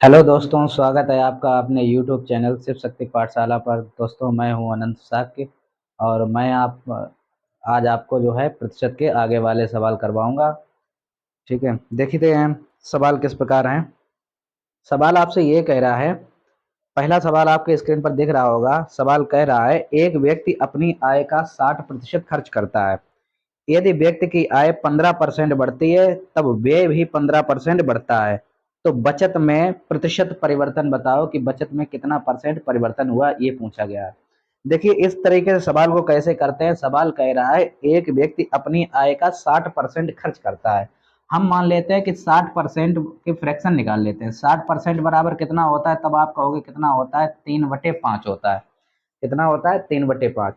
Hello दोस्तों, स्वागत है आपका अपने यूट्यूब चैनल शिव शक्ति पाठशाला पर। दोस्तों, मैं हूं अनंत साक्य और मैं आप आज आपको जो है प्रतिशत के आगे वाले सवाल करवाऊंगा। ठीक है, देखते हैं सवाल किस प्रकार हैं। सवाल आपसे ये कह रहा है, पहला सवाल आपके स्क्रीन पर दिख रहा होगा। सवाल कह रहा है, एक व्यक्ति अपनी आय का 60% खर्च करता है। यदि व्यक्ति की आय 15% बढ़ती है तब व्यय भी 15% बढ़ता है। तो बचत में प्रतिशत परिवर्तन बताओ कि बचत में कितना परसेंट परिवर्तन हुआ, ये पूछा गया है। देखिए, इस तरीके से सवाल को कैसे करते हैं। सवाल कह रहा है, एक व्यक्ति अपनी आय का 60% खर्च करता है। हम मान लेते हैं कि 60% के फ्रैक्शन निकाल लेते हैं। 60% बराबर कितना होता है, तब आप कहोगे कितना होता है, 3/5 होता है। कितना होता है, 3/5।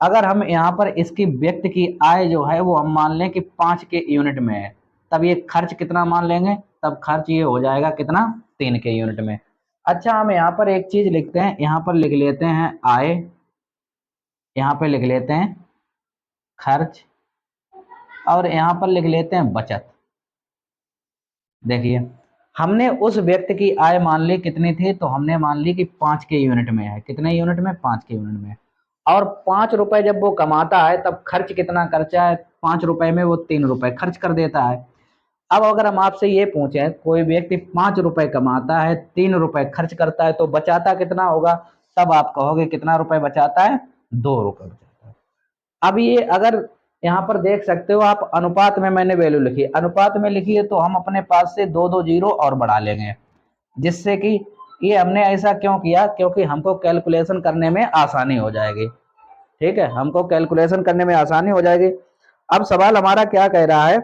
अगर हम यहाँ पर इसकी व्यक्ति की आय जो है वो हम मान लें कि 5 के यूनिट में है, तब ये खर्च कितना मान लेंगे, तब खर्च ये हो जाएगा कितना, 3 के यूनिट में। अच्छा, हम यहाँ पर एक चीज लिखते हैं, यहाँ पर लिख लेते हैं आय, यहाँ पे लिख लेते हैं खर्च, और यहाँ पर लिख लेते हैं बचत। देखिए, हमने उस व्यक्ति की आय मान ली कितनी थी, तो हमने मान ली कि 5 के यूनिट में है। कितने यूनिट में, 5 के यूनिट में। और 5 रुपए जब वो कमाता है तब खर्च कितना करता है, 5 रुपए में वो 3 रुपए खर्च कर देता है। अब अगर हम आपसे ये पूछें, कोई व्यक्ति 5 रुपए कमाता है, 3 रुपए खर्च करता है, तो बचाता कितना होगा, तब आप कहोगे कितना रुपए बचाता है, 2 रुपए बचाता है। अब ये अगर यहाँ पर देख सकते हो आप, अनुपात में मैंने वैल्यू लिखी है। अनुपात में लिखी है तो हम अपने पास से दो दो जीरो और बढ़ा लेंगे, जिससे कि ये हमने ऐसा क्यों किया, क्योंकि हमको कैलकुलेशन करने में आसानी हो जाएगी। ठीक है, हमको कैलकुलेशन करने में आसानी हो जाएगी। अब सवाल हमारा क्या कह रहा है,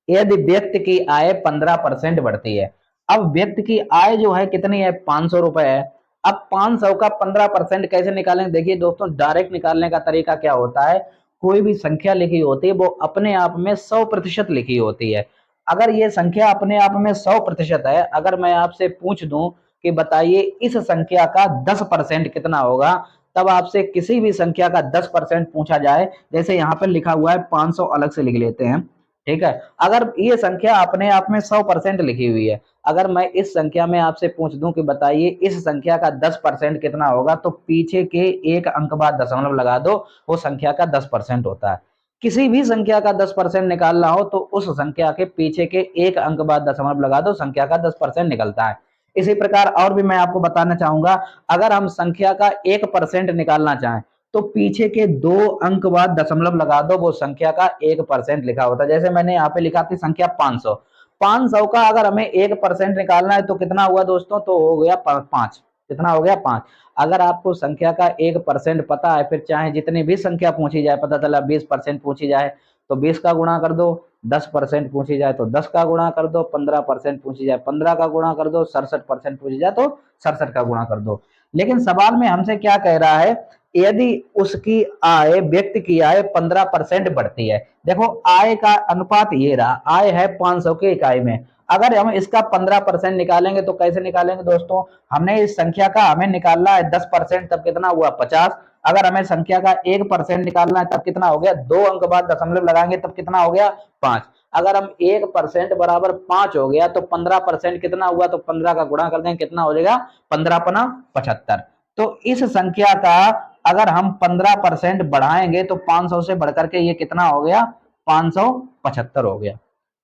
यदि व्यक्ति की आय 15% बढ़ती है। अब व्यक्ति की आय जो है कितनी है, 500 रुपए है। अब 500 का 15% कैसे निकालेंगे। देखिए दोस्तों, डायरेक्ट निकालने का तरीका क्या होता है, कोई भी संख्या लिखी होती है वो अपने आप में 100% लिखी होती है। अगर ये संख्या अपने आप में 100% है, अगर मैं आपसे पूछ दूं कि बताइए इस संख्या का 10% कितना होगा, तब आपसे किसी भी संख्या का 10% पूछा जाए, जैसे यहाँ पर लिखा हुआ है 500, अलग से लिख लेते हैं। ठीक है, अगर ये संख्या अपने आप में 100% लिखी हुई है, अगर मैं इस संख्या में आपसे पूछ दूं कि बताइए इस संख्या का 10% कितना होगा, तो पीछे के एक अंक बाद दशमलव लगा दो, वो संख्या का 10% होता है। किसी भी संख्या का 10% निकालना हो तो उस संख्या के पीछे के एक अंक बाद दशमलव लगा दो, संख्या का 10% निकलता है। इसी प्रकार और भी मैं आपको बताना चाहूंगा, अगर हम संख्या का 1% निकालना चाहें तो पीछे के दो अंक बाद दशमलव लगा दो, वो संख्या का 1% लिखा होता है। जैसे मैंने यहाँ पे लिखा थी संख्या 500। 500 का अगर हमें 1% निकालना है तो कितना हुआ दोस्तों, तो हो गया 5। कितना हो गया, 5। अगर आपको संख्या का 1% पता है, फिर चाहे जितनी भी संख्या पूछी जाए, पता चला 20% पूछी जाए तो 20 का गुणा कर दो, 10% पूछी जाए तो 10 का गुणा कर दो, 15% पूछी जाए 15 का गुणा कर दो, 67% पूछी जाए तो 67 का गुणा कर दो। लेकिन सवाल में हमसे क्या कह रहा है, यदि उसकी आय, व्यक्ति की आय 15% बढ़ती है। देखो, आय का अनुपात ये रहा, आय है 500 की इकाई में। अगर हम इसका 15% निकालेंगे तो कैसे निकालेंगे दोस्तों, हमने इस संख्या का हमें निकालना है 10%, तब कितना हुआ, 50। अगर हमें संख्या का 1% निकालना है तब कितना हो गया, दो अंक बाद दशमलव लगाएंगे तब कितना हो गया, 5। अगर हम 1% बराबर 5 हो गया तो 15% कितना हुआ, तो 15 का गुणा कर देंगे, कितना हो जाएगा, 15×5 75। तो इस संख्या का अगर हम 15% बढ़ाएंगे तो 500 से बढ़कर के ये कितना हो गया, 575 हो गया।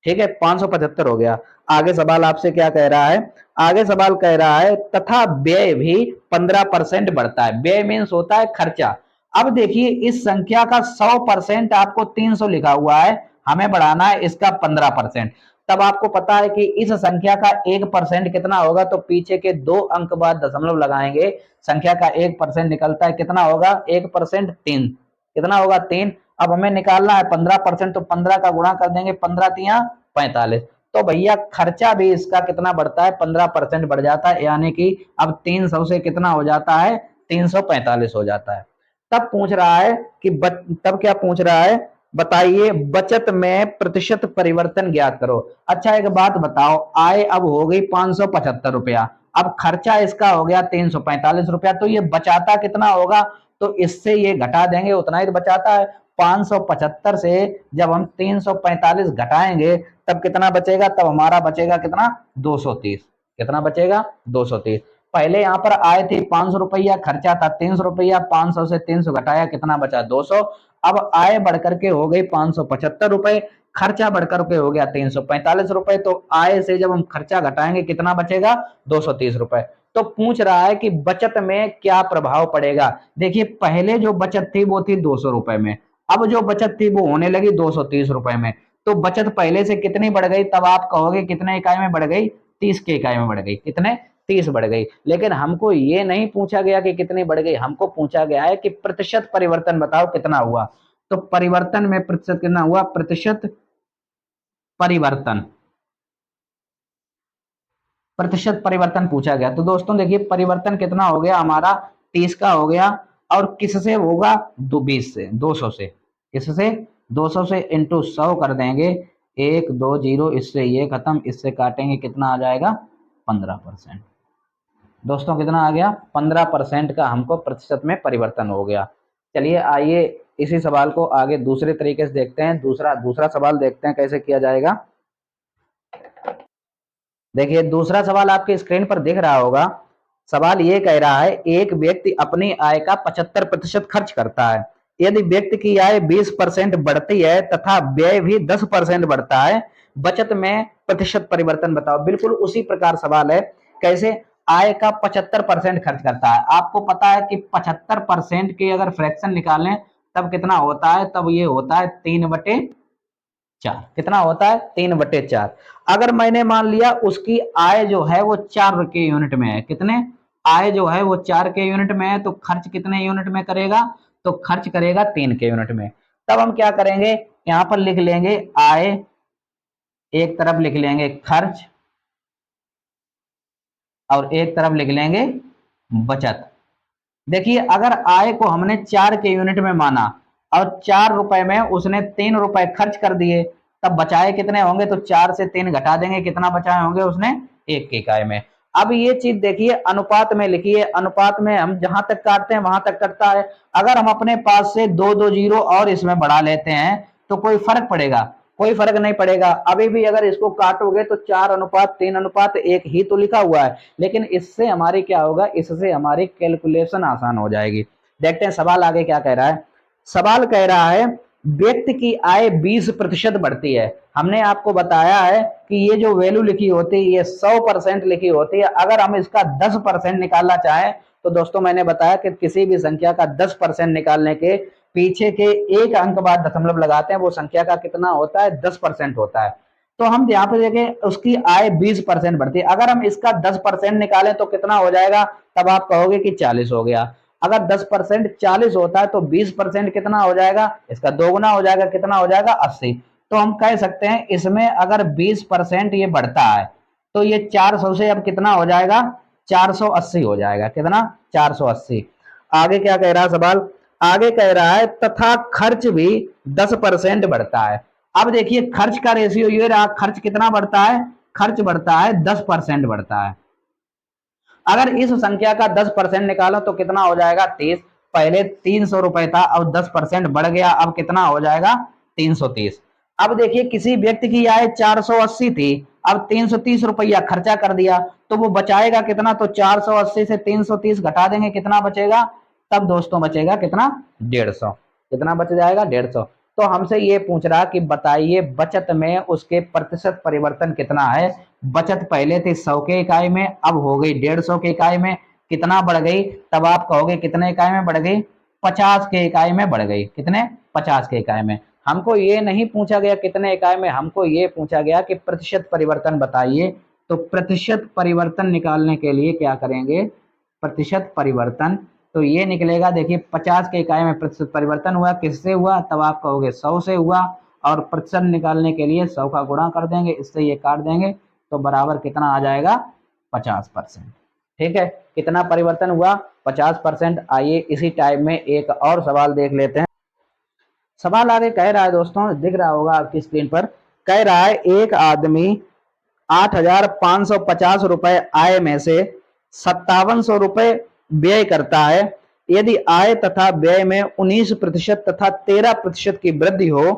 ठीक है, 575 हो गया। आगे सवाल आपसे क्या कह रहा है, आगे सवाल कह रहा है, तथा व्यय भी 15% बढ़ता है। व्यय मीन्स होता है खर्चा। अब देखिए, इस संख्या का 100% आपको 300 लिखा हुआ है, हमें बढ़ाना है इसका 15%। तब आपको पता है कि इस संख्या का 1% कितना होगा, तो पीछे के दो अंक बाद दशमलव लगाएंगे, संख्या का 1% निकलता है, कितना होगा, 1% 3। कितना होगा, 3। अब हमें निकालना है 15%, तो 15 का गुणा कर देंगे, 15×3 = 45। तो भैया खर्चा भी इसका कितना बढ़ता है, 15% बढ़ जाता है, यानी कि अब 300 से कितना हो जाता है, 345 हो जाता है। तब पूछ रहा है कि तब क्या पूछ रहा है, बताइए बचत में प्रतिशत परिवर्तन ज्ञात करो। अच्छा, एक बात बताओ, आय अब हो गई 575 रुपया, अब खर्चा इसका हो गया 345 रुपया, तो ये बचाता कितना होगा, तो इससे ये घटा देंगे, उतना ही तो बचाता है। 575 से जब हम 345 घटाएंगे तब कितना बचेगा, तब हमारा बचेगा कितना, 230। कितना बचेगा 230। पहले यहाँ पर आय थी 500 रुपया, खर्चा था 300 रुपया, 500 से 300 घटाया कितना बचा 200। अब आय बढ़कर के हो गई 575 रुपए, खर्चा बढ़कर के हो गया 345 रुपए। तो आय से जब हम खर्चा घटाएंगे कितना बचेगा 230 रुपए। तो पूछ रहा है कि बचत में क्या प्रभाव पड़ेगा। देखिए पहले जो बचत थी वो थी 200 रुपए में, अब जो बचत थी वो होने लगी 230 रुपए में। तो बचत पहले से कितनी बढ़ गई, तब आप कहोगे कितने इकाई में बढ़ गई, 30 के इकाई में बढ़ गई। कितने 30 बढ़ गई। लेकिन हमको ये नहीं पूछा गया कि कितनी बढ़ गई, हमको पूछा गया है कि प्रतिशत परिवर्तन बताओ कितना हुआ। तो परिवर्तन में प्रतिशत कितना हुआ, प्रतिशत परिवर्तन, प्रतिशत परिवर्तन पूछा गया। तो दोस्तों देखिए परिवर्तन कितना हो गया हमारा 30 का हो गया, और किससे होगा 20 से, 200 से, किससे 200 से इंटू 100 कर देंगे, 1 2 0, इससे ये खत्म, इससे काटेंगे कितना आ जाएगा 15%। दोस्तों कितना आ गया 15% का हमको प्रतिशत में परिवर्तन हो गया। चलिए आइए इसी सवाल को आगे दूसरे तरीके से देखते हैं। दूसरा सवाल देखते हैं कैसे किया जाएगा। देखिए दूसरा सवाल आपके स्क्रीन पर दिख रहा होगा। सवाल ये कह रहा है एक व्यक्ति अपनी आय का 75% खर्च करता है। यदि व्यक्ति की आय 20% बढ़ती है तथा व्यय भी 10% बढ़ता है, बचत में प्रतिशत परिवर्तन बताओ। बिल्कुल उसी प्रकार सवाल है। कैसे, आय का 75% खर्च करता है। आपको पता है कि 75% के अगर फ्रैक्शन निकालें तब कितना होता है, तब ये होता है 3/4। कितना होता है 3/4। अगर मैंने मान लिया उसकी आय जो है वो 4 के यूनिट में है, कितने, आय जो है वो 4 के यूनिट में है, तो खर्च कितने यूनिट में करेगा, तो खर्च करेगा 3 के यूनिट में। तब हम क्या करेंगे, यहां पर लिख लेंगे आय, एक तरफ लिख लेंगे खर्च, और एक तरफ लिख लेंगे बचत। देखिए अगर आय को हमने 4 के यूनिट में माना और 4 रुपए में उसने 3 रुपए खर्च कर दिए, तब बचाए कितने होंगे, तो 4 से 3 घटा देंगे, कितना बचाए होंगे उसने 1 की इकाई में। अब ये चीज देखिए अनुपात में लिखिए, अनुपात में हम जहां तक काटते हैं वहां तक कटता है। अगर हम अपने पास से 2 2 0 और इसमें बढ़ा लेते हैं तो कोई फर्क पड़ेगा, कोई फर्क नहीं पड़ेगा। अभी भी अगर इसको काटोगे तो 4:3:1 ही तो लिखा हुआ है, लेकिन इससे हमारी क्या होगा, इससे हमारी कैलकुलेशन आसान हो जाएगी। देखते हैं सवाल आगे क्या कह रहा है। सवाल कह रहा है व्यक्ति की आय 20% बढ़ती है। हमने आपको बताया है कि ये जो वैल्यू लिखी होती है ये 100% लिखी होती है। अगर हम इसका 10% निकालना चाहें तो दोस्तों मैंने बताया कि किसी भी संख्या का 10% निकालने के पीछे के एक अंक बाद दशमलव लगाते हैं, वो संख्या का कितना होता है 10% होता है। तो हम यहाँ पे देखें उसकी आय 20% बढ़ती है। अगर हम इसका 10% निकालें तो कितना हो जाएगा, तब आप कहोगे कि 40 हो गया। अगर 10% 40 होता है तो 20% कितना हो जाएगा, इसका दोगुना हो जाएगा, कितना हो जाएगा 80। तो हम कह सकते हैं इसमें अगर 20% ये बढ़ता है तो ये 400 से अब कितना हो जाएगा 480 हो जाएगा। कितना 480। आगे क्या कह रहा है सवाल, आगे कह रहा है तथा खर्च भी 10% बढ़ता है। अब देखिए खर्च का रेशियो ये रहा, खर्च कितना बढ़ता है, खर्च बढ़ता है 10% बढ़ता है। अगर इस संख्या का 10% निकालो तो कितना हो जाएगा 30। पहले 300 रुपए था, अब 10% बढ़ गया, अब कितना हो जाएगा 330। अब देखिए किसी व्यक्ति की आय 480 थी, अब 330 रुपया खर्चा कर दिया, तो वो बचाएगा कितना, तो 480 से 330 घटा देंगे, कितना बचेगा, तब दोस्तों बचेगा कितना 150। कितना बच जाएगा 150। तो हमसे ये पूछ रहा कि बताइए बचत में उसके प्रतिशत परिवर्तन कितना है। बचत पहले थी 100 के इकाई में, अब हो गई 150 के इकाई में, कितना बढ़ गई, तब आप कहोगे कितने इकाई में बढ़ गई, 50 के इकाई में बढ़ गई। कितने 50 के इकाई में। हमको ये नहीं पूछा गया कितने इकाई में, हमको ये पूछा गया कि प्रतिशत परिवर्तन बताइए। तो प्रतिशत परिवर्तन निकालने के लिए क्या करेंगे, प्रतिशत परिवर्तन, तो ये निकलेगा देखिए 50 के इकाई में प्रतिशत परिवर्तन हुआ, किससे हुआ, तब आप कहोगे 100 से हुआ, और प्रतिशत निकालने के लिए 100 का गुणा कर देंगे, इससे ये काट देंगे, तो बराबर कितना आ जाएगा 50%। ठीक है, कितना परिवर्तन हुआ 50%। आइए इसी टाइप में एक और सवाल देख लेते हैं। सवाल आगे कह रहा है दोस्तों, दिख रहा होगा आपकी स्क्रीन पर, कह रहा है एक आदमी 8,550 रुपए आय में से 5700 रुपए व्यय करता है। यदि आय तथा व्यय में 19% तथा 13% की वृद्धि हो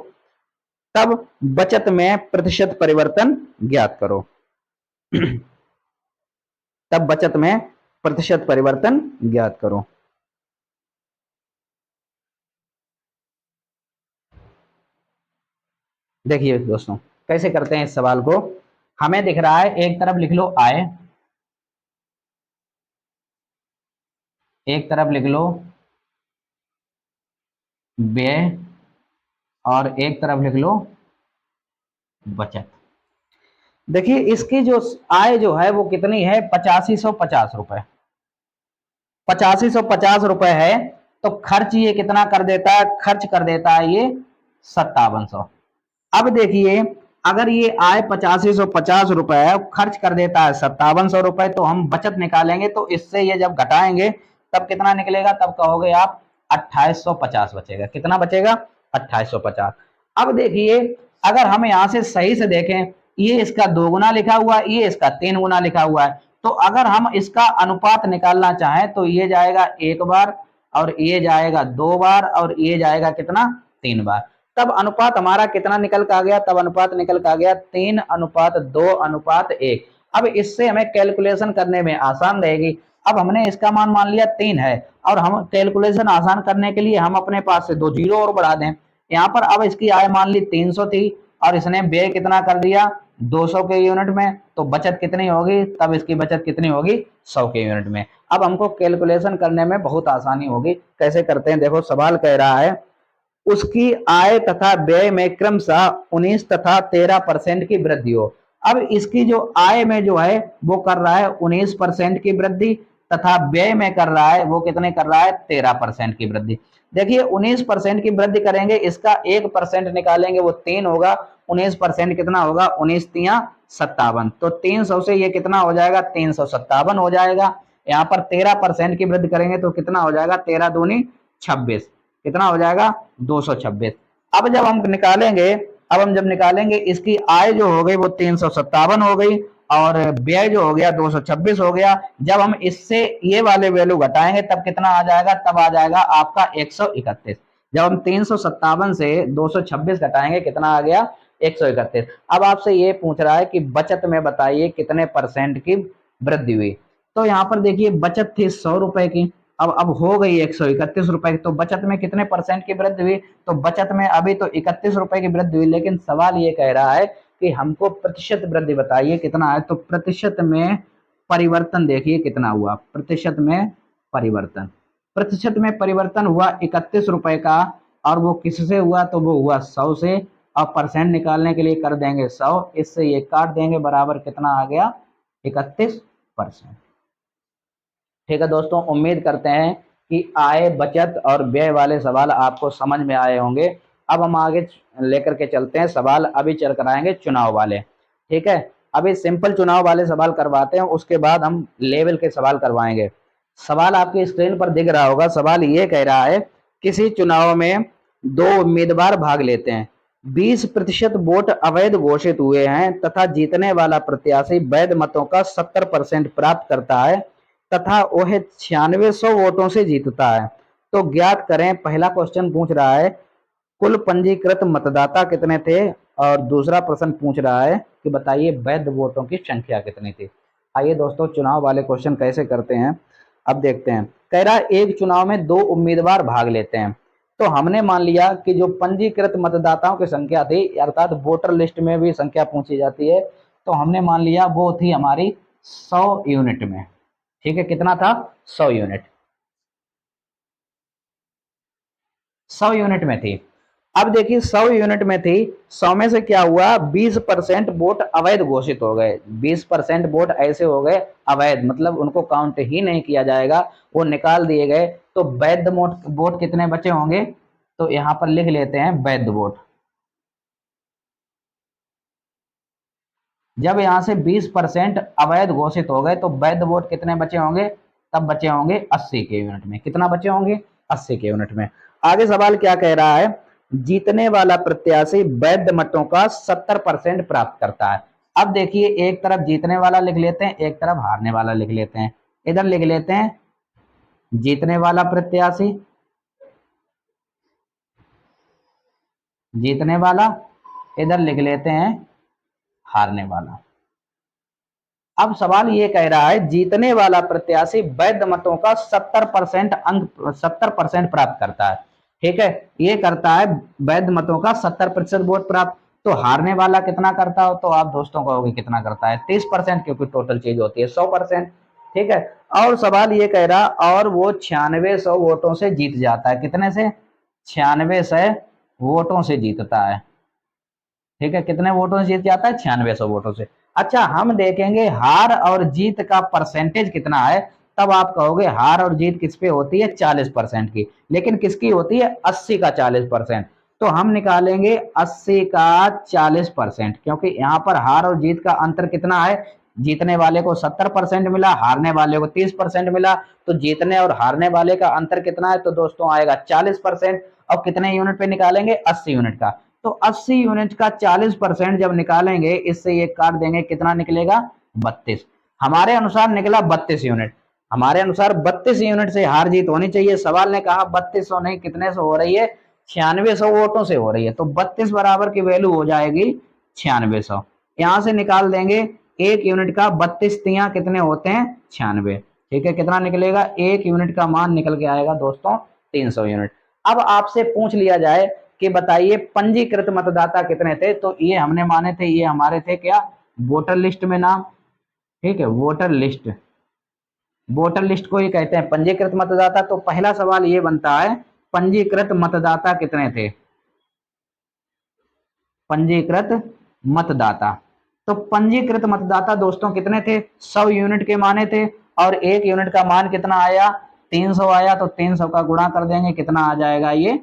तब बचत में प्रतिशत परिवर्तन ज्ञात करो। तब बचत में प्रतिशत परिवर्तन ज्ञात करो। देखिए दोस्तों कैसे करते हैं इस सवाल को। हमें दिख रहा है एक तरफ लिख लो आय, एक तरफ लिख लो व्यय, और एक तरफ लिख लो बचत। देखिए इसकी जो आय जो है वो कितनी है, 8550 रुपए, 8550 रुपए है। तो खर्च ये कितना कर देता है, खर्च कर देता है ये 5700। अब देखिए अगर ये आय 8550 रुपए है, खर्च कर देता है 5700 रुपए, तो हम बचत निकालेंगे तो इससे ये जब घटाएंगे तब कितना निकलेगा, तब कहोगे आप 2850 बचेगा। कितना बचेगा, 2850। अब देखिए अगर हम यहां से सही से देखें, ये इसका 2 गुना लिखा हुआ है, ये इसका 3 गुना लिखा हुआ है। तो अगर हम इसका अनुपात निकालना चाहें तो ये जाएगा 1 बार, और ये जाएगा 2 बार, और ये जाएगा कितना, 3 बार। तब अनुपात हमारा कितना निकल का आ गया, तब अनुपात निकल का आ गया 3:2:1। अब इससे हमें कैलकुलेशन करने में आसान रहेगी। अब हमने इसका मान मान लिया 3 है, और हम कैलकुलेशन आसान करने के लिए हम अपने पास से 2 जीरो और बढ़ा दें। यहाँ पर अब इसकी आय मान ली 300 थी, और इसने व्यय कितना कर दिया, 200 के यूनिट में, तो बचत कितनी होगी, तब इसकी बचत कितनी होगी, 100 के यूनिट में। अब हमको कैलकुलेशन करने में बहुत आसानी होगी। कैसे करते हैं, देखो सवाल कह रहा है उसकी आय तथा व्यय में क्रमशः 19 तथा 13% की वृद्धि हो। अब इसकी जो आय में जो है वो कर रहा है 19% की वृद्धि, तथा व्यय में कर रहा है वो कितने कर रहा है, 13% की वृद्धि। देखिए 19% की वृद्धि करेंगे, इसका 1% निकालेंगे वो 3 होगा, 19% कितना होगा, 19×3 = 57। तो 300 से ये कितना हो जाएगा, 357 हो जाएगा। यहाँ पर 13% की वृद्धि करेंगे तो कितना हो जाएगा, 13×2=26, कितना हो जाएगा, 226। अब जब हम निकालेंगे, अब हम जब निकालेंगे इसकी आय जो हो गई वो 357 हो गई, और व्यय जो हो गया 226 हो गया। जब हम इससे ये वाले वैल्यू घटाएंगे तब कितना आ जाएगा, तब आ जाएगा आपका 131। जब हम 357 से 226 घटाएंगे कितना आ गया, 131। अब आपसे ये पूछ रहा है कि बचत में बताइए कितने परसेंट की वृद्धि हुई। तो यहाँ पर देखिए बचत थी 100 रुपए की, अब हो गई 131 रुपए की, तो बचत में कितने परसेंट की वृद्धि हुई, तो बचत में अभी तो 31 रुपए की वृद्धि हुई, लेकिन सवाल ये कह रहा है कि हमको प्रतिशत वृद्धि बताइए कितना है। तो प्रतिशत में परिवर्तन देखिए कितना हुआ, प्रतिशत में परिवर्तन, प्रतिशत में परिवर्तन हुआ 31 रुपए का, और वो किससे हुआ, तो वो हुआ 100 से। अब परसेंट निकालने के लिए कर देंगे 100, इससे ये काट देंगे, बराबर कितना आ गया, 31%। ठीक है दोस्तों, उम्मीद करते हैं कि आय बचत और व्यय वाले सवाल आपको समझ में आए होंगे। अब हम आगे लेकर के चलते हैं सवाल, अभी चल कर आएंगे चुनाव वाले। ठीक है, अभी सिंपल चुनाव वाले सवाल करवाते हैं, उसके बाद हम लेवल के सवाल करवाएंगे। सवाल आपकी स्क्रीन पर दिख रहा होगा। सवाल ये कह रहा है किसी चुनाव में 2 उम्मीदवार भाग लेते हैं, 20% वोट अवैध घोषित हुए हैं तथा जीतने वाला प्रत्याशी वैध मतों का 70% प्राप्त करता है तथा वह 9600 वोटों से जीतता है। तो ज्ञात करें, पहला क्वेश्चन पूछ रहा है कुल पंजीकृत मतदाता कितने थे, और दूसरा प्रश्न पूछ रहा है कि बताइए वैध वोटों की संख्या कितनी थी। आइए दोस्तों चुनाव वाले क्वेश्चन कैसे करते हैं अब देखते हैं। कह रहा है एक चुनाव में 2 उम्मीदवार भाग लेते हैं, तो हमने मान लिया कि जो पंजीकृत मतदाताओं की संख्या थी, अर्थात वोटर लिस्ट में भी संख्या पूछी जाती है, तो हमने मान लिया वो थी हमारी 100 यूनिट में। ठीक है, कितना था, 100 यूनिट, 100 यूनिट में थी। अब देखिए 100 यूनिट में थी, 100 में से क्या हुआ, 20% वोट अवैध घोषित हो गए, 20% वोट ऐसे हो गए अवैध, मतलब उनको काउंट ही नहीं किया जाएगा, वो निकाल दिए गए। तो वैध वोट कितने बचे होंगे, तो यहां पर लिख लेते हैं वैध वोट। जब यहां से 20% अवैध घोषित हो गए तो वैध वोट कितने बचे होंगे, तब बचे होंगे 80 के यूनिट में। कितना बचे होंगे, 80 के यूनिट में। आगे सवाल क्या कह रहा है, जीतने वाला प्रत्याशी वैध मतों का 70% प्राप्त करता है। अब देखिए एक तरफ जीतने वाला लिख लेते हैं, एक तरफ हारने वाला लिख लेते हैं। इधर लिख लेते हैं जीतने वाला प्रत्याशी, जीतने वाला, इधर लिख लेते हैं हारने वाला। अब सवाल ये कह रहा है जीतने वाला प्रत्याशी वैध मतों का 70% अंक 70% प्राप्त करता है। ठीक है, ये करता है वैध मतों का 70% वोट प्राप्त। तो हारने वाला कितना करता हो, तो आप दोस्तों कहोगे कितना करता है, 30%, क्योंकि टोटल चीज होती है 100%। ठीक है, और सवाल ये कह रहा और वो 9600 वोटों से जीत जाता है। कितने से? 9600 वोटों से जीतता है। ठीक है, कितने वोटों से जीत जाता है? 9600 वोटों से। अच्छा, हम देखेंगे हार और जीत का परसेंटेज कितना है। तब आप कहोगे हार और जीत किस पे होती है? 40% की। लेकिन किसकी होती है? 80 का 40%। तो हम निकालेंगे 80 का 40%, क्योंकि यहाँ पर हार और जीत का अंतर कितना है? जीतने वाले को 70% मिला, हारने वाले को 30% मिला। तो जीतने और हारने वाले का अंतर कितना है? तो दोस्तों आएगा 40%। और कितने यूनिट पे निकालेंगे? 80 यूनिट का। तो 80 यूनिट का 40% जब निकालेंगे, इससे ये काट देंगे, कितना निकलेगा? 32। हमारे अनुसार निकला 32 यूनिट। हमारे अनुसार 32 यूनिट से हार जीत होनी चाहिए। सवाल ने कहा 3200 नहीं, कितने से हो रही है? 9600 वोटों से हो रही है। तो 32 बराबर की वैल्यू हो जाएगी 9600। यहां से निकाल देंगे एक यूनिट का 32 तिया कितने होते हैं? 96। ठीक है, कितना निकलेगा? एक यूनिट का मान निकल के आएगा दोस्तों 300 यूनिट। अब आपसे पूछ लिया जाए कि बताइए पंजीकृत मतदाता कितने थे, तो ये हमने माने थे, ये हमारे थे क्या? वोटर लिस्ट में नाम। ठीक है, वोटर लिस्ट। वोटर लिस्ट को ही कहते हैं पंजीकृत मतदाता। तो पहला सवाल ये बनता है, पंजीकृत मतदाता कितने थे? पंजीकृत मतदाता। तो पंजीकृत मतदाता दोस्तों कितने थे? 100 यूनिट के माने थे। और एक यूनिट का मान कितना आया? 300 आया। तो 300 का गुणा कर देंगे, कितना आ जाएगा? ये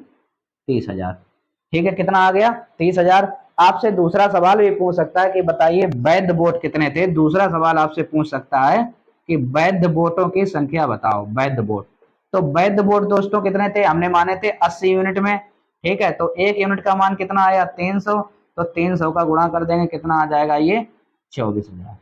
30,000। ठीक है, कितना आ गया? 30,000। आपसे दूसरा सवाल भी पूछ सकता है कि बताइए वैध वोट कितने थे। दूसरा सवाल आपसे पूछ सकता है कि वैध वोटों की संख्या बताओ, वैध वोट। तो वैध वोट दोस्तों कितने थे? हमने माने थे 80 यूनिट में। ठीक है, तो एक यूनिट का मान कितना आया? 300। तो 300 का गुणा कर देंगे, कितना आ जाएगा? ये 24,000।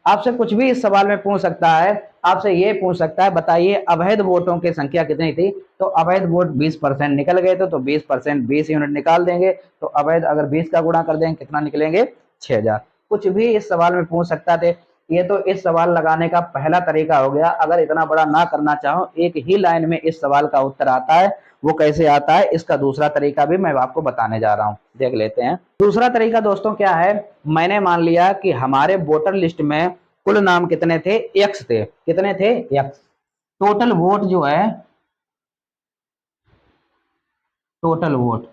आपसे कुछ भी इस सवाल में पूछ सकता है। आपसे ये पूछ सकता है बताइए अवैध वोटों की संख्या कितनी थी। तो अवैध वोट 20% निकल गए थे। तो 20%, 20 यूनिट निकाल देंगे। तो अवैध अगर 20 का गुणा कर देंगे, कितना निकलेंगे? 6000। कुछ भी इस सवाल में पूछ सकता थे। ये तो इस सवाल लगाने का पहला तरीका हो गया। अगर इतना बड़ा ना करना चाहो, एक ही लाइन में इस सवाल का उत्तर आता है। वो कैसे आता है, इसका दूसरा तरीका भी मैं आपको बताने जा रहा हूं, देख लेते हैं। दूसरा तरीका दोस्तों क्या है? मैंने मान लिया कि हमारे वोटर लिस्ट में कुल नाम कितने थे? एक्स थे। कितने थे? एक्स। टोटल वोट जो है, टोटल वोट,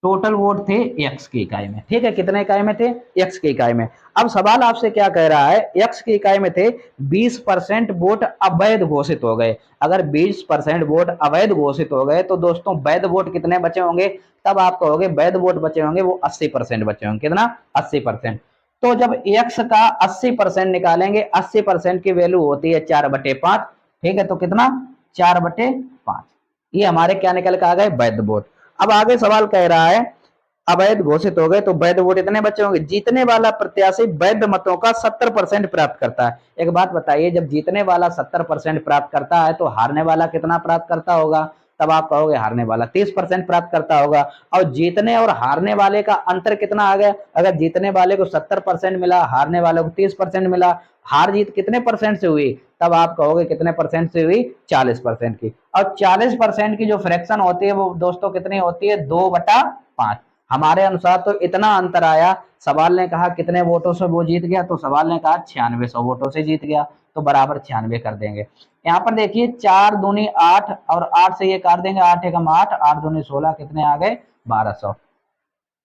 टोटल वोट थे एक्स की इकाई में। ठीक है, कितने इकाई में थे? एक्स की इकाई में। अब सवाल आपसे क्या कह रहा है? एक्स की इकाई में थे, 20% वोट अवैध घोषित हो गए। अगर 20% वोट अवैध घोषित हो गए, तो दोस्तों वैध वोट कितने बचे होंगे? तब आप कहोगे वैध वोट बचे होंगे वो 80% बचे होंगे। कितना? 80%। तो जब एक्स का 80% निकालेंगे, 80% की वैल्यू होती है 4/5। ठीक है, तो कितना? 4/5। ये हमारे क्या निकल के आ गए? वैध वोट। अब आगे सवाल कह रहा है अवैध घोषित हो गए, तो वैध वोट इतने बचे होंगे। जीतने वाला प्रत्याशी वैध मतों का 70% प्राप्त करता है। एक बात बताइए, जब जीतने वाला 70% प्राप्त करता है, तो हारने वाला कितना प्राप्त करता होगा? तब आप कहोगे हारने वाला 30% प्राप्त करता होगा। और जीतने और हारने वाले का अंतर कितना आ गया? अगर जीतने वाले को 70% मिला, हारने वाले को 30% मिला, हार जीत कितने परसेंट से हुई? तब आप कहोगे कितने परसेंट से हुई? 40% की। और 40% की जो फ्रैक्शन होती है वो दोस्तों कितनी होती है? 2/5। हमारे अनुसार तो इतना अंतर आया। सवाल ने कहा कितने वोटों से वो जीत गया, तो सवाल ने कहा 9600 वोटों से जीत गया। तो बराबर 96 कर देंगे। यहाँ पर देखिए 4 दूनी 8, और 8 से ये काट देंगे, 8 एकम 8, 8 दूनी 16, कितने आ गए? 1200।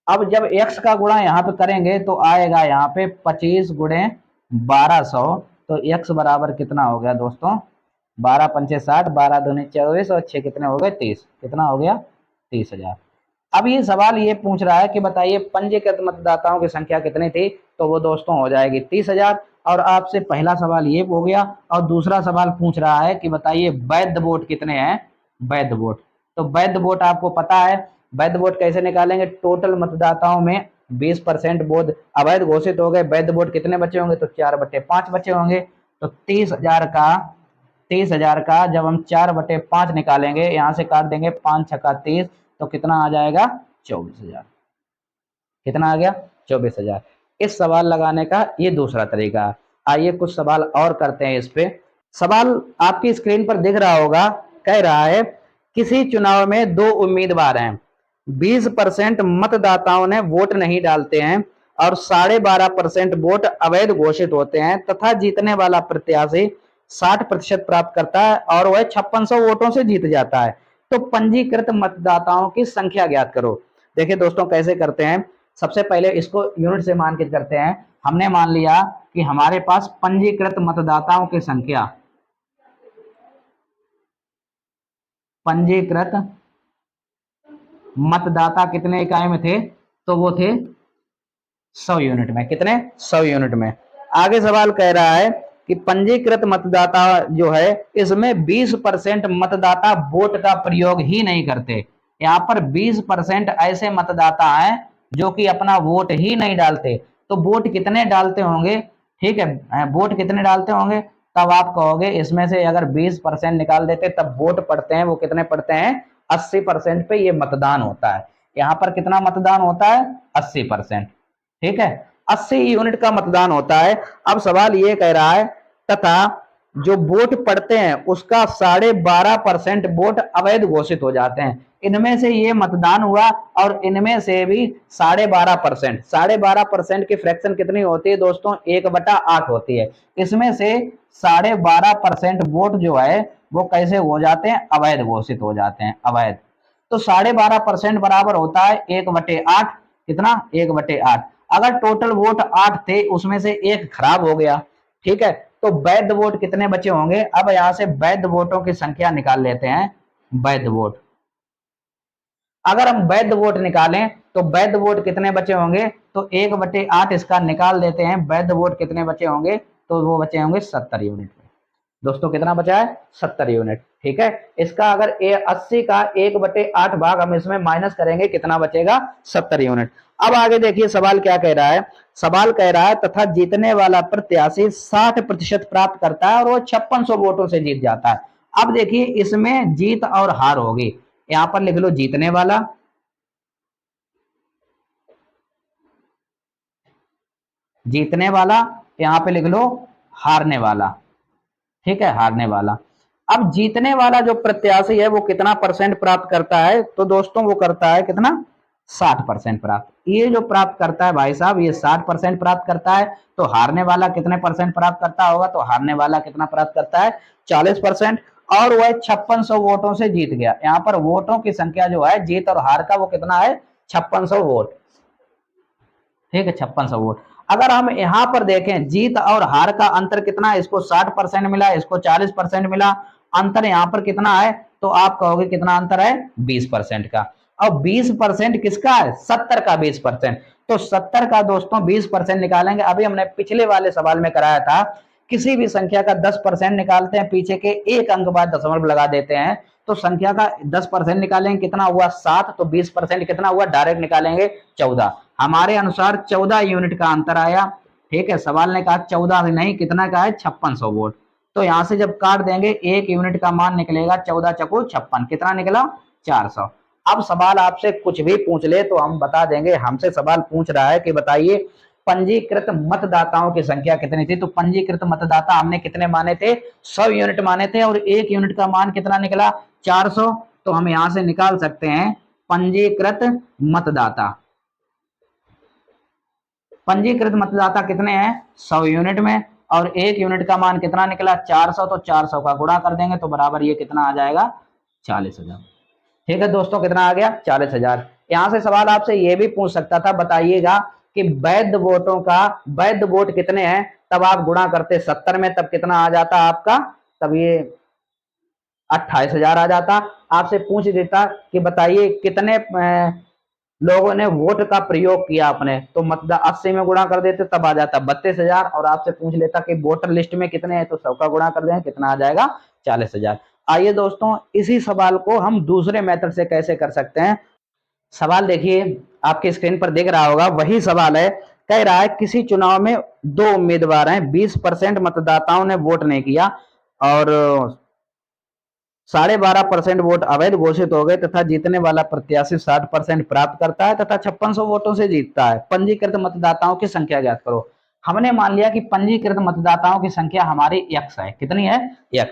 अब जब x का गुणा यहाँ पे करेंगे, तो आएगा यहाँ पे 25 गुणे 1200। तो x बराबर कितना हो गया दोस्तों? 12 पंचे 60, 12 दूनी 24, और 6 कितने हो गए? 30। कितना हो गया? 30,000। अब ये सवाल ये पूछ रहा है कि बताइए पंजीकृत मतदाताओं की संख्या कितनी थी। तो वो दोस्तों हो जाएगी 30,000। और आपसे पहला सवाल ये हो गया। और दूसरा सवाल पूछ रहा है कि बताइए वैध वोट कितने हैं? वैध वोट। तो वैध वोट आपको पता है, वैध वोट कैसे निकालेंगे? टोटल मतदाताओं में 20% वोट अवैध घोषित हो गए, वैध वोट कितने बचे होंगे? तो 4/5 बचे होंगे। तो 30,000 का जब हम 4/5 निकालेंगे, यहाँ से काट देंगे 5 छक्का 30, तो कितना आ जाएगा? 24,000। कितना आ गया? 24,000। इस सवाल लगाने का ये दूसरा तरीका है। आइए कुछ सवाल और करते हैं इस पे। सवाल आपकी स्क्रीन पर दिख रहा होगा, कह रहा है किसी चुनाव में दो उम्मीदवार हैं, 20% मतदाताओं ने वोट नहीं डालते हैं और 12.5% वोट अवैध घोषित होते हैं तथा जीतने वाला प्रत्याशी 60% प्राप्त करता है और वह 5600 वोटों से जीत जाता है। तो पंजीकृत मतदाताओं की संख्या ज्ञात करो। देखिए दोस्तों कैसे करते हैं, सबसे पहले इसको यूनिट से मानकित करते हैं। हमने मान लिया कि हमारे पास पंजीकृत मतदाताओं की संख्या, पंजीकृत मतदाता कितने इकाई में थे, तो वो थे 100 यूनिट में। कितने? 100 यूनिट में। आगे सवाल कह रहा है कि पंजीकृत मतदाता जो है इसमें 20% मतदाता वोट का प्रयोग ही नहीं करते। यहाँ पर 20% ऐसे मतदाता हैं जो कि अपना वोट ही नहीं डालते। तो वोट कितने डालते होंगे, ठीक है, वोट कितने डालते होंगे, तब आप कहोगे इसमें से अगर 20% निकाल देते तब वोट पड़ते हैं, वो कितने पड़ते हैं, 80% पे ये मतदान होता है। यहाँ पर कितना मतदान होता है, 80%। ठीक है, 80 यूनिट का मतदान होता है। अब सवाल ये कह रहा है तथा जो वोट पड़ते हैं उसका 12.5% वोट अवैध घोषित हो जाते हैं। इनमें से ये मतदान हुआ और इनमें से भी 12.5%, 12.5% की फ्रैक्शन कितनी होती है दोस्तों, 1/8 होती है। इसमें से 12.5% वोट जो है वो कैसे हो जाते हैं, अवैध घोषित हो जाते हैं, अवैध। तो 12.5% बराबर होता है 1/8। कितना, 1/8। अगर टोटल वोट 8 थे उसमें से एक खराब हो गया, ठीक है, तो वैध वोट कितने बचे होंगे। अब यहां से वैध वोटों की संख्या निकाल लेते हैं। वैध वोट, अगर हम वैध वोट निकालें तो वैध वोट कितने बचे होंगे, तो 1/8 इसका निकाल देते हैं। वैध वोट कितने बचे होंगे, तो वो बचे होंगे 70 यूनिट। दोस्तों कितना बचा है, 70 यूनिट। ठीक है, इसका अगर 80 का 1/8 भाग हम इसमें माइनस करेंगे, कितना बचेगा, 70 यूनिट। अब आगे देखिए सवाल क्या कह रहा है। सवाल कह रहा है तथा जीतने वाला प्रत्याशी 60% प्राप्त करता है और वो 5600 वोटों से जीत जाता है। अब देखिए इसमें जीत और हार होगी। यहां पर लिख लो जीतने वाला, जीतने वाला, यहां पे लिख लो हारने वाला। ठीक है, हारने वाला। अब जीतने वाला जो प्रत्याशी है वो कितना परसेंट प्राप्त करता है, तो दोस्तों वो करता है कितना, 60% प्राप्त। ये जो प्राप्त करता है भाई साहब, ये 60% प्राप्त करता है। तो हारने वाला कितने परसेंट प्राप्त करता होगा, तो हारने वाला कितना प्राप्त करता है, 40%। और वह 5600 वोटों से जीत गया। यहाँ पर वोटों की संख्या जो है जीत और हार का वो कितना है, 5600 वोट। ठीक है, 5600 वोट। अगर हम यहां पर देखें जीत और हार का अंतर कितना है, इसको 60% मिला, इसको 40% मिला, अंतर यहां पर कितना है, तो आप कहोगे कितना अंतर है, 20% का। और 20% किसका है, 70 का 20%। तो 70 का दोस्तों 20% निकालेंगे। अभी हमने पिछले वाले सवाल में कराया था, किसी भी संख्या का 10% निकालते हैं, पीछे के एक अंक बाद दशमलव लगा देते हैं, तो संख्या का 10% निकालेंगे, कितना हुआ 7, तो 20% कितना हुआ, डायरेक्ट निकालेंगे 14। हमारे अनुसार 14 यूनिट का अंतर आया। ठीक है, सवाल ने कहा 14 नहीं, कितना का है, 5600 वोट। तो यहां से जब काट देंगे एक यूनिट का मान निकलेगा 14 चकु 56, कितना निकला, 400। अब सवाल आपसे कुछ भी पूछ ले तो हम बता देंगे। हमसे सवाल पूछ रहा है कि बताइए पंजीकृत मतदाताओं की संख्या कितनी थी, तो पंजीकृत मतदाता हमने कितने माने थे, 100 यूनिट माने थे और एक यूनिट का मान कितना निकला, 400। तो हम यहां से निकाल सकते हैं पंजीकृत मतदाता, पंजीकृत मतदाता कितने हैं, 100 यूनिट में, और एक यूनिट का मान कितना निकला, 400। तो 400 का गुणा कर देंगे तो बराबर ये कितना आ जाएगा, 40,000। ठीक है दोस्तों, कितना आ गया, 40,000। यहां से सवाल आपसे ये भी पूछ सकता था, बताइएगा कि वैध वोटों का, वैध वोट कितने हैं, तब आप गुणा करते 70 में, तब कितना आ जाता आपका, तब ये 28,000 आ जाता। आपसे पूछ देता कि बताइए कितने लोगों ने वोट का प्रयोग किया आपने, तो मतदान 80 में गुणा कर देते तब आ जाता 32,000। और आपसे पूछ लेता कि वोटर लिस्ट में कितने हैं, तो 100 का गुणा कर दें, कितना आ जाएगा, 40,000। आइए दोस्तों इसी सवाल को हम दूसरे मेथड से कैसे कर सकते हैं। सवाल देखिए आपके स्क्रीन पर दिख रहा होगा, वही सवाल है। कह रहा है किसी चुनाव में दो उम्मीदवार हैं, 20% मतदाताओं ने वोट नहीं किया और 12.5% वोट अवैध घोषित हो गए तथा जीतने वाला प्रत्याशी 60% प्राप्त करता है तथा 5600 वोटों से जीतता है। पंजीकृत मतदाताओं की संख्या ज्ञात करो। हमने मान लिया कि पंजीकृत मतदाताओं की संख्या हमारी x है। कितनी है? x।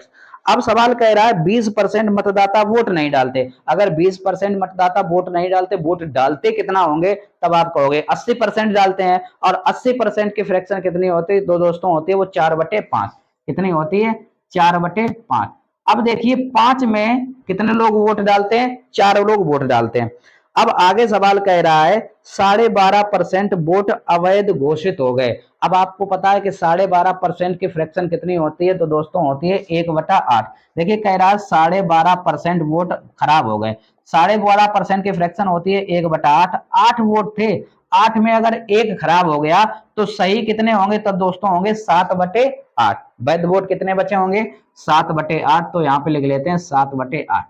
अब सवाल कह रहा है 20% मतदाता वोट नहीं डालते। अगर 20% मतदाता वोट नहीं डालते, वोट डालते कितना होंगे, तब आप कहोगे 80% डालते हैं। और 80% की फ्रैक्शन कितनी होती है? दो दोस्तों होती है वो 4/5। कितनी होती है? 4/5। अब देखिए 5 में कितने लोग वोट डालते हैं? 4 लोग वोट डालते हैं। अब आगे सवाल कह रहा है 12.5% वोट अवैध घोषित हो गए। अब आपको पता है कि 12.5% की फ्रैक्शन कितनी होती है? तो दोस्तों होती है 1/8। देखिए कह रहा है 12.5% वोट खराब हो गए। 12.5% की फ्रैक्शन होती है 1/8। 8 वोट थे, 8 में अगर एक खराब हो गया तो सही कितने होंगे? तब दोस्तों होंगे 7/8। वैध वोट कितने बचे होंगे? 7/8। तो यहां पे लिख लेते हैं 7/8।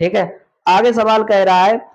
ठीक है। आगे सवाल कह रहा है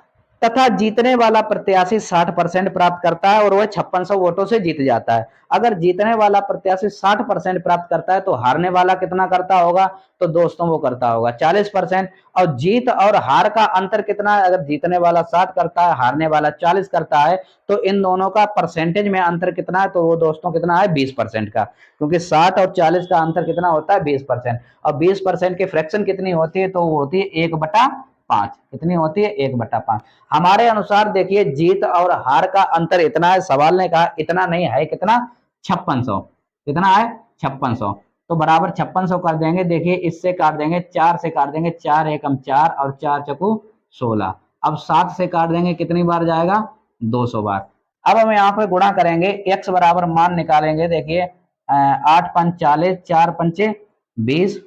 तथा जीतने वाला प्रत्याशी 60% प्राप्त करता है और वह 5600 वोटों से जीत जाता है। अगर जीतने वाला प्रत्याशी 60% प्राप्त करता है तो हारने वाला कितना करता होगा? तो दोस्तों वो करता होगा 40%। और जीत और हार का अंतर कितना है? अगर जीतने वाला 60 करता है, हारने वाला 40 करता है, तो इन दोनों का परसेंटेज में अंतर कितना है? तो वो दोस्तों कितना है? 20% का। क्योंकि 60 और 40 का अंतर कितना होता है? 20%। और 20% की फ्रैक्शन कितनी होती है? तो वो होती है 1/5। कितनी होती है? 1/5। हमारे अनुसार देखिए जीत और हार का अंतर इतना है। सवाल ने कहा इतना नहीं है, कितना? 5600। कितना है? 5600। तो बराबर 5600 कर देंगे। देखिए इससे काट देंगे, 4 से काट देंगे, 4 एकम 4 और 4 चकू 16। अब 7 से काट देंगे, कितनी बार जाएगा? 200 बार। अब हम यहाँ पे गुणा करेंगे, x बराबर मान निकालेंगे। देखिए 8 पंच 40, 4 पंचे 20,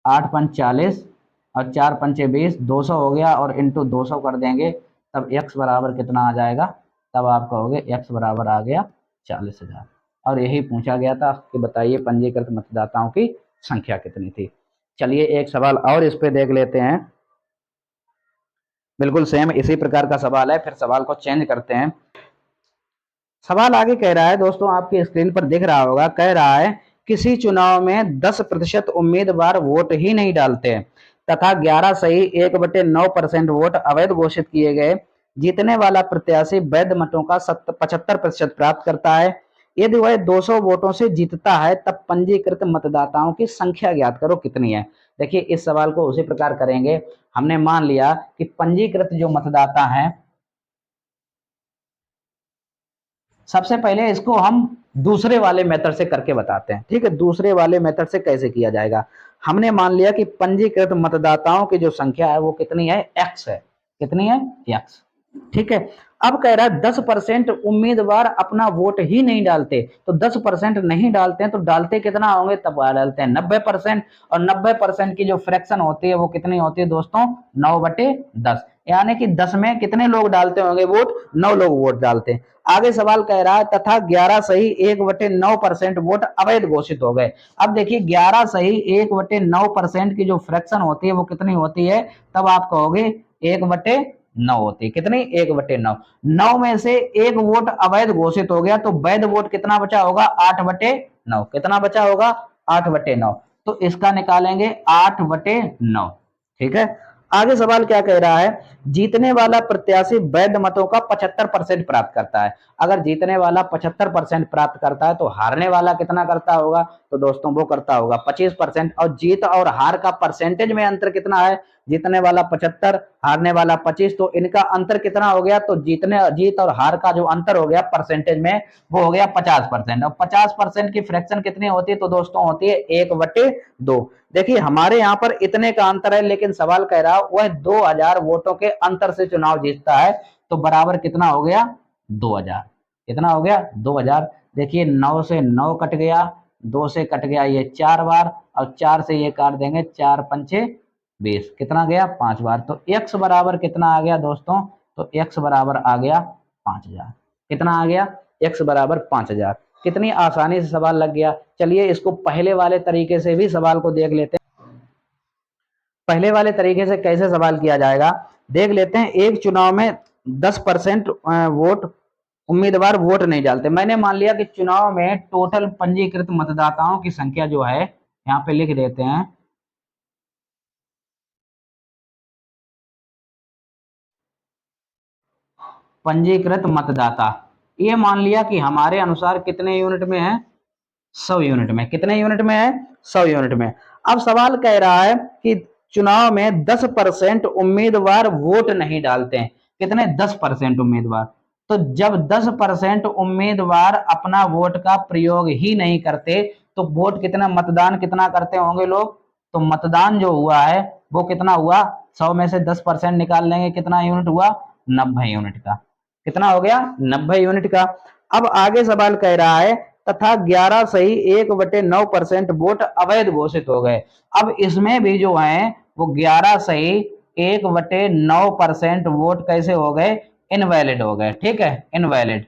8 पंच 40 और 4 पंचे 20, 200 हो गया और इंटू 200 कर देंगे, तब x बराबर कितना आ जाएगा? तब आप कहोगे x बराबर आ गया 40,000। और यही पूछा गया था कि बताइए पंजीकृत मतदाताओं की संख्या कितनी थी। चलिए एक सवाल और इस पे देख लेते हैं। बिल्कुल सेम इसी प्रकार का सवाल है, फिर सवाल को चेंज करते हैं। सवाल आगे कह रहा है, दोस्तों आपकी स्क्रीन पर दिख रहा होगा, कह रहा है किसी चुनाव में 10% उम्मीदवार वोट ही नहीं डालते तथा 11 सही 1/9% वोट अवैध घोषित किए गए। जीतने वाला प्रत्याशी वैध मतों का 75% प्राप्त करता है। यदि वह 200 वोटों से जीतता है तब पंजीकृत मतदाताओं की संख्या ज्ञात करो कितनी है। देखिए इस सवाल को उसी प्रकार करेंगे। हमने मान लिया कि पंजीकृत जो मतदाता हैं, सबसे पहले इसको हम दूसरे वाले मेथड से करके बताते हैं। ठीक है, दूसरे वाले मेथड से कैसे किया जाएगा। हमने मान लिया कि पंजीकृत मतदाताओं की जो संख्या है वो कितनी है? x है। कितनी है? x। ठीक है। अब कह रहा है 10% उम्मीदवार अपना वोट ही नहीं डालते। तो 10% नहीं डालते हैं तो डालते कितना होंगे? तब डालते हैं 90%। और 90% की जो फ्रैक्शन होती है वो कितनी होती है दोस्तों? 9/10। यानी कि 10 में कितने लोग डालते होंगे वोट? 9 लोग वोट डालते हैं। आगे सवाल कह रहा है तथा 11 सही 1/9% वोट अवैध घोषित हो गए। अब देखिए 11 सही 1/9% की जो फ्रैक्शन होती है वो कितनी होती है? तब आप कहोगे 1/9 होती है। कितनी? 1/9। 9 में से एक वोट अवैध घोषित हो गया तो वैध वोट कितना बचा होगा? 8/9। कितना बचा होगा? 8/9। तो इसका निकालेंगे 8/9। ठीक है। आगे सवाल क्या कह रहा है? जीतने वाला प्रत्याशी वैध मतों का 75% प्राप्त करता है। अगर जीतने वाला 75% प्राप्त करता है तो हारने वाला कितना करता होगा? तो दोस्तों वो करता होगा 25%। और जीत और हार का परसेंटेज में अंतर कितना है? जीतने वाला 75, हारने वाला 25, तो इनका अंतर कितना हो गया? तो जीत और हार का जो अंतर हो गया परसेंटेज में वो हो गया 50%। और 50% की फ्रैक्शन कितनी होती है? तो दोस्तों होती है 1/2। देखिए हमारे यहाँ पर इतने का अंतर है, लेकिन सवाल कह रहा है वह 2000 वोटों के अंतर से चुनाव जीतता है। तो बराबर कितना हो गया? 2000। कितना हो गया? 2000। देखिए 9 से 9 कट गया, 2 से कट गया ये 4 बार, और 4 से ये काट देंगे, 4 पंचे 20। कितना गया? 5 बार। तो x बराबर कितना आ गया दोस्तों? तो x बराबर आ गया 5000। कितना आ गया? x बराबर 5000। कितनी आसानी से सवाल लग गया। चलिए इसको पहले वाले तरीके से भी सवाल को देख लेते हैं। पहले वाले तरीके से कैसे सवाल किया जाएगा देख लेते हैं। एक चुनाव में 10% वोट उम्मीदवार वोट नहीं डालते। मैंने मान लिया कि चुनाव में टोटल पंजीकृत मतदाताओं की संख्या जो है यहाँ पे लिख देते हैं पंजीकृत मतदाता। ये मान लिया कि हमारे अनुसार कितने यूनिट में है, 100 यूनिट में। कितने यूनिट में है, 100 यूनिट में। अब सवाल कह रहा है कि चुनाव में 10% उम्मीदवार वोट नहीं डालते हैं। कितने, 10% उम्मीदवार। तो जब 10% उम्मीदवार अपना वोट का प्रयोग ही नहीं करते तो वोट कितना, मतदान कितना करते होंगे लोग। तो मतदान जो हुआ है वो कितना हुआ, 100 में से 10% निकाल लेंगे, कितना यूनिट हुआ, 90 यूनिट का। कितना हो गया, 90 यूनिट का। अब आगे सवाल कह रहा है तथा 11 सही 1/9% वोट अवैध घोषित हो गए। अब इसमें भी जो है वो 11 सही 1/9% वोट कैसे हो गए, इनवैलिड हो गए। ठीक है, इनवैलिड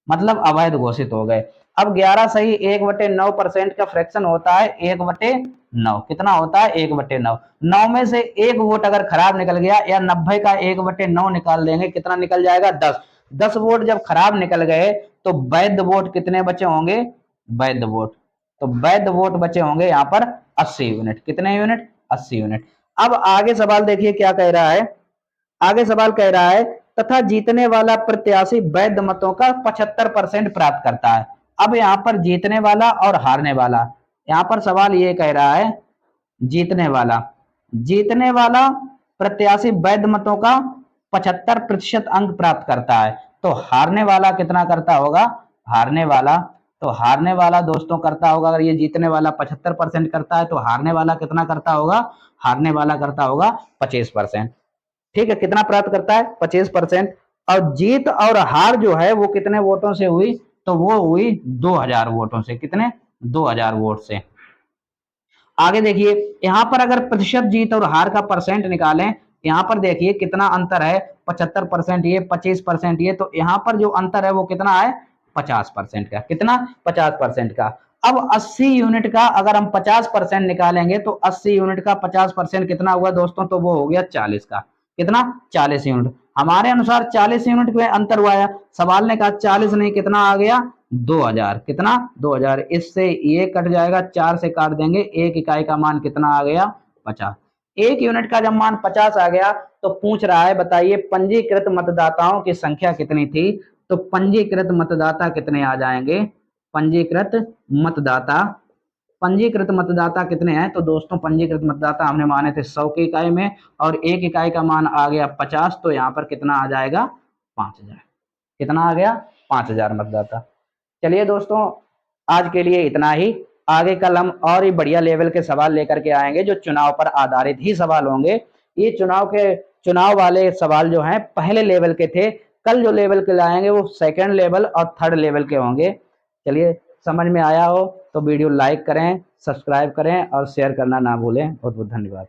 मतलब अवैध घोषित हो गए। अब 11 सही 1/9% का फ्रैक्शन होता है 1/9। कितना होता है, 1/9। 9 में से एक वोट अगर खराब निकल गया या 90 का 1/9 निकाल देंगे, कितना निकल जाएगा, 10। 10 वोट जब खराब निकल गए तो वैध वोट कितने बचे होंगे, वैध वोट। तो वैध वोट बचे होंगे यहाँ पर 80 यूनिट। कितने यूनिट, 80 यूनिट। अब आगे सवाल देखिए क्या कह रहा है। आगे सवाल कह रहा है तथा जीतने वाला प्रत्याशी वैध मतों का 75% प्राप्त करता है। अब यहाँ पर जीतने वाला और हारने वाला, यहाँ पर सवाल ये कह रहा है जीतने वाला, जीतने वाला प्रत्याशी वैध मतों का 75% अंक प्राप्त करता है। तो हारने वाला कितना करता होगा, हारने वाला, तो हारने वाला दोस्तों करता होगा, अगर ये जीतने वाला 75% करता है तो हारने वाला कितना करता होगा, हारने वाला करता होगा 25%। ठीक है, कितना प्राप्त करता है, 25%। और जीत और हार जो है वो कितने वोटों से हुई, तो वो हुई 2000 वोटों से। कितने, 2000 वोट से। आगे देखिए यहां पर अगर प्रतिशत जीत और हार का परसेंट निकालें, यहां पर देखिए कितना अंतर है, 75% ये, 25% ये। तो यहां पर जो अंतर है वो कितना है, 50% का। कितना, 50% का। अब 80 यूनिट का अगर हम 50% निकालेंगे तो 80 यूनिट का 50% कितना हुआ दोस्तों, तो वो हो गया 40 का। कितना, 40 यूनिट। हमारे अनुसार 40 यूनिट में अंतर हुआ है। सवाल ने कहा 40 नहीं, कितना आ गया, 2000। कितना, 2000। इससे ये कट जाएगा, 4 से काट देंगे, एक इकाई का मान कितना आ गया, 50। एक यूनिट का जब मान 50 आ गया तो पूछ रहा है बताइए पंजीकृत मतदाताओं की संख्या कितनी थी। तो पंजीकृत मतदाता कितने आ जाएंगे, पंजीकृत मतदाता, पंजीकृत मतदाता कितने हैं। तो दोस्तों पंजीकृत मतदाता हमने माने थे 100 की इकाई में, और एक इकाई का मान आ गया 50। तो यहाँ पर कितना आ जाएगा, 5000। कितना आ गया, 5000 मतदाता। चलिए दोस्तों आज के लिए इतना ही। आगे कल हम और ही बढ़िया लेवल के सवाल लेकर के आएंगे जो चुनाव पर आधारित ही सवाल होंगे। ये चुनाव वाले सवाल जो हैं पहले लेवल के थे। कल जो लेवल के लाएंगे वो सेकंड लेवल और थर्ड लेवल के होंगे। चलिए समझ में आया हो तो वीडियो लाइक करें, सब्सक्राइब करें और शेयर करना ना भूलें। बहुत बहुत धन्यवाद।